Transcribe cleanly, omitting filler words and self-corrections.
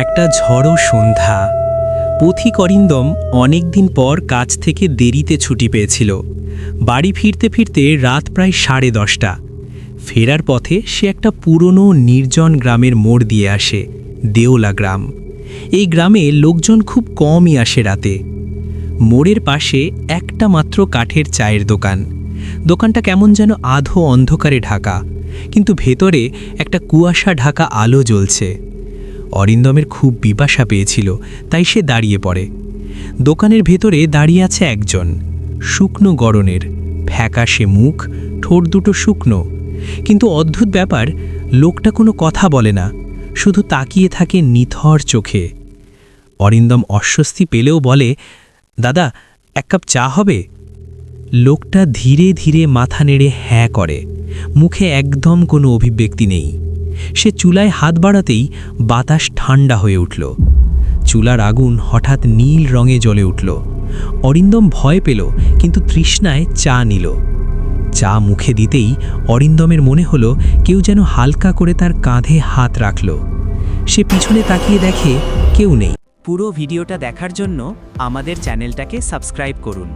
একটা ঝড়ো সন্ধ্যা। পথিক অরিন্দম অনেকদিন পর কাজ থেকে দেরিতে ছুটি পেয়েছিল। বাড়ি ফিরতে ফিরতে রাত প্রায় 10:30। ফেরার পথে সে একটা পুরনো নির্জন গ্রামের মোড় দিয়ে আসে, দেওলা গ্রাম। এই গ্রামে লোকজন খুব কমই আসে রাতে। মোড়ের পাশে একটা মাত্র কাঠের চায়ের দোকান। দোকানটা কেমন যেন আধো অন্ধকারে ঢাকা, কিন্তু ভেতরে একটা কুয়াশা ঢাকা আলো জ্বলছে। অরিন্দমের খুব পিপাসা পেয়েছিল, তাই সে দাঁড়িয়ে পড়ে। দোকানের ভেতরে দাঁড়িয়ে আছে একজন, শুকনো গড়নের, ফ্যাকাশে মুখ, ঠোঁট দুটো শুকনো। কিন্তু অদ্ভুত ব্যাপার, লোকটা কোনো কথা বলে না, শুধু তাকিয়ে থাকে নিথর চোখে। অরিন্দম অস্বস্তি পেলেও বলে, দাদা, এক কাপ চা হবে? লোকটা ধীরে ধীরে মাথা নেড়ে হ্যাঁ করে, মুখে একদম কোনো অভিব্যক্তি নেই। সে চুলায় হাত বাড়াতেই বাতাস ঠান্ডা হয়ে উঠল। চুলার আগুন হঠাৎ নীল রঙে জ্বলে উঠল। অরিন্দম ভয় পেল, কিন্তু তৃষ্ণায় চা নিল। চা মুখে দিতেই অরিন্দমের মনে হলো কেউ যেন হালকা করে তার কাঁধে হাত রাখল। সে পিছনে তাকিয়ে দেখে কেউ নেই। পুরো ভিডিওটা দেখার জন্য আমাদের চ্যানেলটাকে সাবস্ক্রাইব করুন।